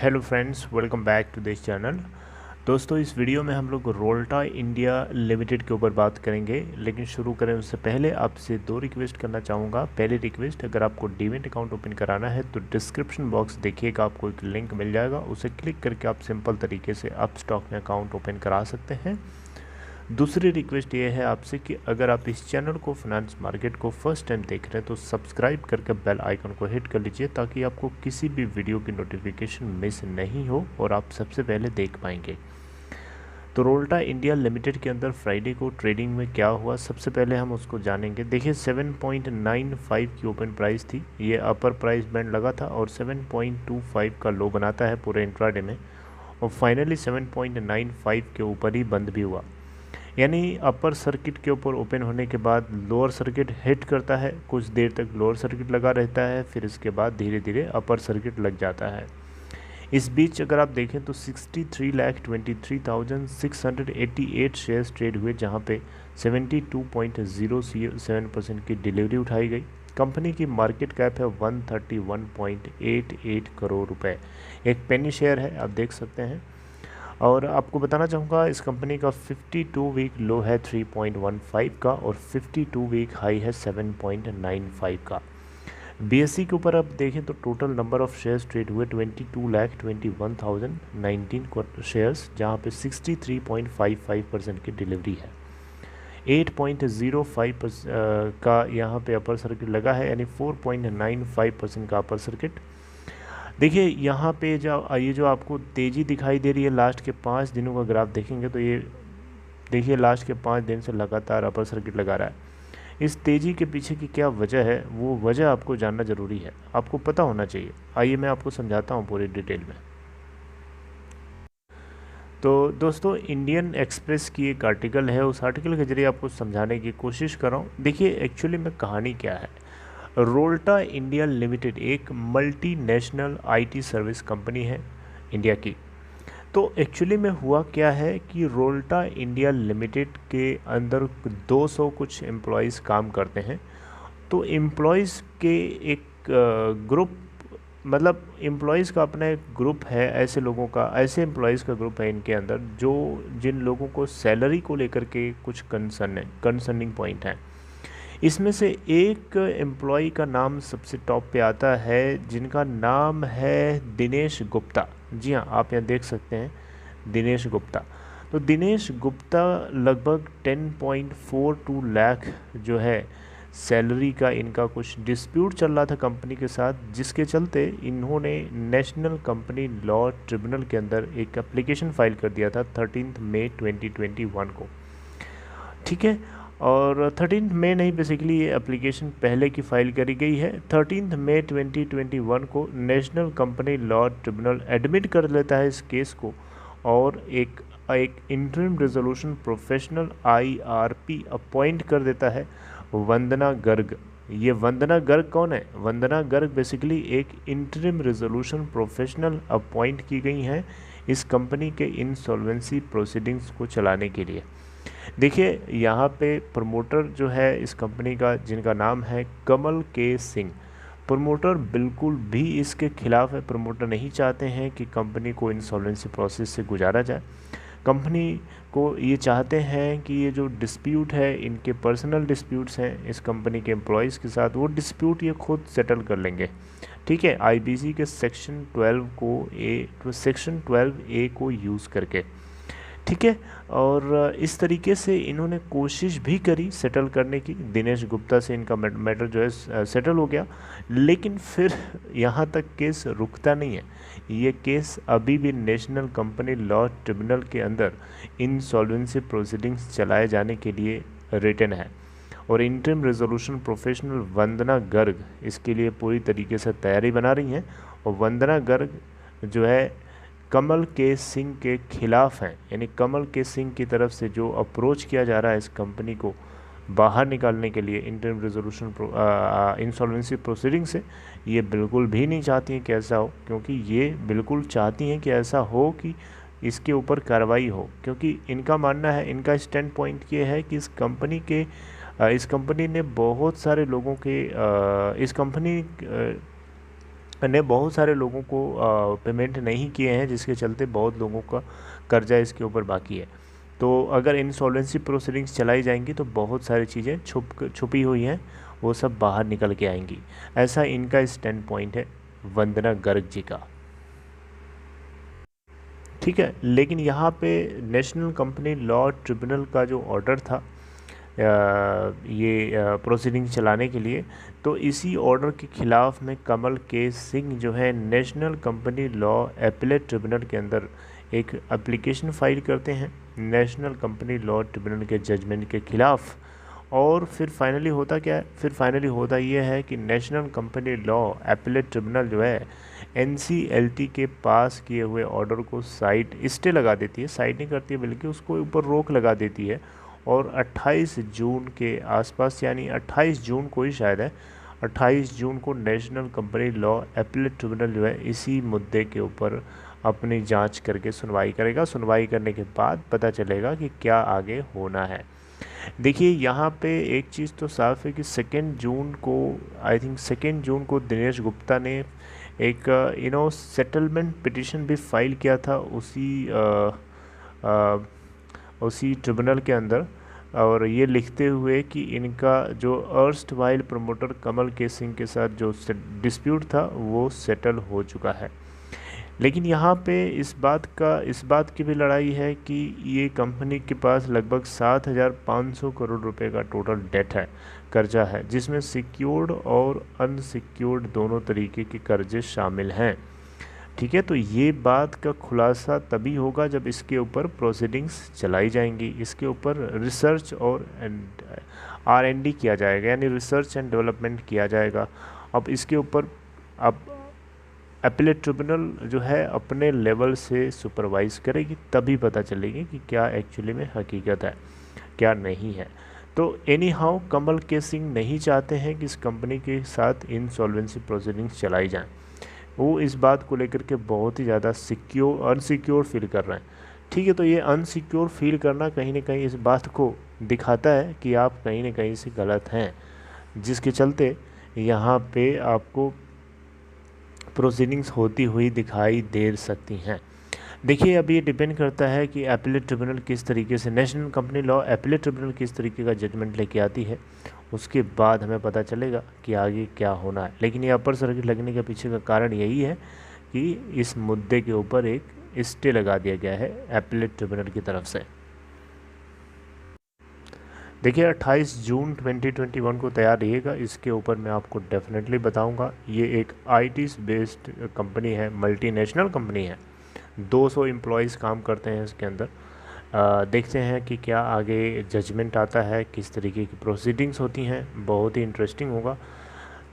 Hello friends, welcome back to this channel. दोस्तों, इस video में हम लोग रोल्टा इंडिया लिमिटेड के ऊपर बात करेंगे, लेकिन शुरू करें उससे पहले आपसे दो रिक्वेस्ट करना चाहूँगा। पहली रिक्वेस्ट, अगर आपको डीमैट अकाउंट ओपन कराना है तो डिस्क्रिप्शन बॉक्स देखिएगा, आपको एक लिंक मिल जाएगा, उसे क्लिक करके आप सिंपल तरीके से अपस्टॉक में अकाउंट ओपन करा सकते हैं। दूसरी रिक्वेस्ट ये है आपसे कि अगर आप इस चैनल को फाइनेंस मार्केट को फर्स्ट टाइम देख रहे हैं तो सब्सक्राइब करके बेल आइकन को हिट कर लीजिए, ताकि आपको किसी भी वीडियो की नोटिफिकेशन मिस नहीं हो और आप सबसे पहले देख पाएंगे। तो रोल्टा इंडिया लिमिटेड के अंदर फ्राइडे को ट्रेडिंग में क्या हुआ, सबसे पहले हम उसको जानेंगे। देखिए 7.95 की ओपन प्राइस थी, ये अपर प्राइस बैंड लगा था और 7.25 का लो बनाता है पूरे इंट्राडे में, और फाइनली 7.95 के ऊपर ही बंद भी हुआ। यानी अपर सर्किट के ऊपर ओपन होने के बाद लोअर सर्किट हिट करता है, कुछ देर तक लोअर सर्किट लगा रहता है, फिर इसके बाद धीरे धीरे अपर सर्किट लग जाता है। इस बीच अगर आप देखें तो 63,23,688 शेयर्स ट्रेड हुए, जहां पे 72.07% की डिलीवरी उठाई गई। कंपनी की मार्केट कैप है 131.88 करोड़ रुपए, एक पेनी शेयर है, आप देख सकते हैं। और आपको बताना चाहूँगा, इस कंपनी का 52 वीक लो है 3.15 का और 52 वीक हाई है 7.95 का। बीएससी के ऊपर आप देखें तो total number of shares trade हुए 22,21,019 शेयर्स, जहाँ पे 63.55% की डिलीवरी है। 8.05 का यहाँ पे अपर सर्किट लगा है, यानी 4.95% का अपर सर्किट। देखिए यहाँ पे ये जो आपको तेज़ी दिखाई दे रही है, लास्ट के 5 दिनों का ग्राफ देखेंगे तो ये देखिए लास्ट के 5 दिन से लगातार अपर सर्किट लगा रहा है। इस तेज़ी के पीछे की क्या वजह है, वो वजह आपको जानना ज़रूरी है, आपको पता होना चाहिए। आइए मैं आपको समझाता हूँ पूरी डिटेल में। तो दोस्तों, इंडियन एक्सप्रेस की एक आर्टिकल है, उस आर्टिकल के जरिए आपको समझाने की कोशिश कर रहा हूँ। देखिए एक्चुअली में कहानी क्या है। रोल्टा इंडिया लिमिटेड एक मल्टीनेशनल आईटी सर्विस कंपनी है इंडिया की। तो एक्चुअली में हुआ क्या है कि रोल्टा इंडिया लिमिटेड के अंदर 200 कुछ एम्प्लॉयज़ काम करते हैं। तो एम्प्लॉयज़ के एक ग्रुप, मतलब एम्प्लॉयज़ का अपना एक ग्रुप है, ऐसे लोगों का, ऐसे एम्प्लॉयज़ का ग्रुप है इनके अंदर जो जिन लोगों को सैलरी को लेकर के कुछ कंसर्निंग पॉइंट है। इसमें से एक एम्प्लॉय का नाम सबसे टॉप पे आता है, जिनका नाम है दिनेश गुप्ता। जी हाँ, आप यहाँ देख सकते हैं दिनेश गुप्ता। तो दिनेश गुप्ता लगभग 10.42 लाख जो है सैलरी का इनका कुछ डिस्प्यूट चल रहा था कंपनी के साथ, जिसके चलते इन्होंने नेशनल कंपनी लॉ ट्रिब्यूनल के अंदर एक एप्लीकेशन फाइल कर दिया था 13 मई 2021 को। ठीक है, और 13 मई नहीं, बेसिकली ये एप्लीकेशन पहले की फाइल करी गई है। 13 मई 2021 को national company law tribunal admit कर लेता है इस केस को, और एक interim resolution professional IRP appoint कर देता है वंदना गर्ग। ये वंदना गर्ग कौन है? वंदना गर्ग बेसिकली एक इंटरिम रेजोल्यूशन प्रोफेशनल अपॉइंट की गई हैं इस कंपनी के इंसॉल्वेंसी प्रोसीडिंग्स को चलाने के लिए। देखिए यहाँ पे प्रमोटर जो है इस कंपनी का, जिनका नाम है कमल के सिंह, प्रमोटर बिल्कुल भी इसके खिलाफ है। प्रमोटर नहीं चाहते हैं कि कंपनी को इंसॉल्वेंसी प्रोसेस से गुजारा जाए। कंपनी को ये चाहते हैं कि ये जो डिस्प्यूट है, इनके पर्सनल डिस्प्यूट्स हैं इस कंपनी के एम्प्लॉयज़ के साथ, वो डिस्प्यूट ये खुद सेटल कर लेंगे। ठीक है, IBC के सेक्शन 12A को यूज़ करके। ठीक है, और इस तरीके से इन्होंने कोशिश भी करी सेटल करने की। दिनेश गुप्ता से इनका मैटर जो है सेटल हो गया, लेकिन फिर यहाँ तक केस रुकता नहीं है। ये केस अभी भी नेशनल कंपनी लॉ ट्रिब्यूनल के अंदर इंसॉल्वेंसी प्रोसीडिंग्स चलाए जाने के लिए रिटन है, और इंटरिम रेजोल्यूशन प्रोफेशनल वंदना गर्ग इसके लिए पूरी तरीके से तैयारी बना रही हैं। और वंदना गर्ग जो है कमल के सिंह के खिलाफ हैं, यानी कमल के सिंह की तरफ से जो अप्रोच किया जा रहा है इस कंपनी को बाहर निकालने के लिए इंटरिम रेजोल्यूशन इंसॉल्वेंसी प्रोसीडिंग से, ये बिल्कुल भी नहीं चाहती हैं कि ऐसा हो, क्योंकि ये बिल्कुल चाहती हैं कि ऐसा हो कि इसके ऊपर कार्रवाई हो। क्योंकि इनका मानना है, इनका स्टैंड पॉइंट ये है कि इस कंपनी ने बहुत सारे लोगों के इस कंपनी ने बहुत सारे लोगों को पेमेंट नहीं किए हैं, जिसके चलते बहुत लोगों का कर्जा इसके ऊपर बाकी है। तो अगर इंसॉल्वेंसी प्रोसीडिंग्स चलाई जाएंगी तो बहुत सारी चीज़ें छुपी हुई हैं, वो सब बाहर निकल के आएंगी। ऐसा इनका स्टैंड पॉइंट है वंदना गर्ग जी का। ठीक है, लेकिन यहाँ पे नेशनल कंपनी लॉ ट्रिब्यूनल का जो ऑर्डर था ये प्रोसीडिंग चलाने के लिए, तो इसी ऑर्डर के खिलाफ में कमल के सिंह जो है national company law appellate tribunal के अंदर एक एप्लीकेशन फाइल करते हैं नेशनल कंपनी लॉ ट्रिब्यूनल के जजमेंट के खिलाफ। और फिर फाइनली होता क्या है, फिर फाइनली होता ये है कि national company law appellate tribunal जो है NCLT के पास किए हुए ऑर्डर को साइड स्टे लगा देती है, साइड नहीं करती है बल्कि उसको ऊपर रोक लगा देती है। और 28 जून के आसपास, यानी 28 जून को ही शायद है, 28 जून को national company law appellate tribunal जो है इसी मुद्दे के ऊपर अपनी जांच करके सुनवाई करेगा। सुनवाई करने के बाद पता चलेगा कि क्या आगे होना है। देखिए यहाँ पे एक चीज़ तो साफ है कि 2 जून को, आई थिंक 2 जून को दिनेश गुप्ता ने एक सेटलमेंट पिटिशन भी फाइल किया था उसी ट्रिब्यूनल के अंदर, और ये लिखते हुए कि इनका जो अर्स्ट वाइल प्रमोटर कमल के सिंह के साथ जो डिस्प्यूट था वो सेटल हो चुका है। लेकिन यहाँ पे इस बात की भी लड़ाई है कि ये कंपनी के पास लगभग 7,500 करोड़ रुपए का टोटल डेट है, कर्जा है, जिसमें सिक्योर्ड और अनसिक्योर्ड दोनों तरीके के कर्जे शामिल हैं। ठीक है, तो ये बात का खुलासा तभी होगा जब इसके ऊपर प्रोसीडिंग्स चलाई जाएंगी, इसके ऊपर रिसर्च और R&D किया जाएगा, यानी रिसर्च एंड डेवलपमेंट किया जाएगा। अब इसके ऊपर अब एपीलेट ट्रिब्यूनल जो है अपने लेवल से सुपरवाइज़ करेगी, तभी पता चलेगी कि क्या एक्चुअली में हकीकत है, क्या नहीं है। तो एनी हाउ कमल के सिंह नहीं चाहते हैं कि इस कंपनी के साथ इंसॉल्वेंसी प्रोसीडिंग्स चलाई जाएं। वो इस बात को लेकर के बहुत ही ज़्यादा अनसिक्योर फील कर रहे हैं। ठीक है, तो ये अनसिक्योर फील करना कहीं ना कहीं इस बात को दिखाता है कि आप कहीं ना कहीं से गलत हैं, जिसके चलते यहाँ पे आपको प्रोसीडिंग्स होती हुई दिखाई दे सकती हैं। देखिए, अब ये डिपेंड करता है कि एपीलेट ट्रिब्यूनल किस तरीके से, national company law appellate tribunal किस तरीके का जजमेंट लेके आती है, उसके बाद हमें पता चलेगा कि आगे क्या होना है। लेकिन ये अपर सर्किट लगने के पीछे का कारण यही है कि इस मुद्दे के ऊपर एक स्टे लगा दिया गया है एपीलेट ट्रिब्यूनल की तरफ से। देखिए 28 जून 2021 को तैयार रहिएगा, इसके ऊपर मैं आपको डेफिनेटली बताऊंगा। ये एक IT बेस्ड कंपनी है, मल्टीनेशनल कंपनी है, 200 एम्प्लॉयज़ काम करते हैं इसके अंदर। देखते हैं कि क्या आगे जजमेंट आता है, किस तरीके की प्रोसीडिंग्स होती हैं, बहुत ही इंटरेस्टिंग होगा।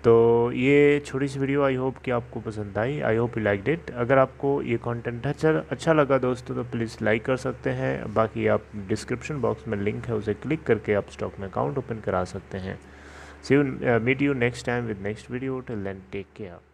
तो ये छोटी सी वीडियो आई होप कि आपको पसंद आई, I hope you like it. अगर आपको ये कंटेंट अच्छा लगा दोस्तों तो प्लीज़ लाइक कर सकते हैं। बाकी आप डिस्क्रिप्शन बॉक्स में लिंक है, उसे क्लिक करके आप स्टॉक में अकाउंट ओपन करा सकते हैं। See you, meet you next time with next video. Till then take care.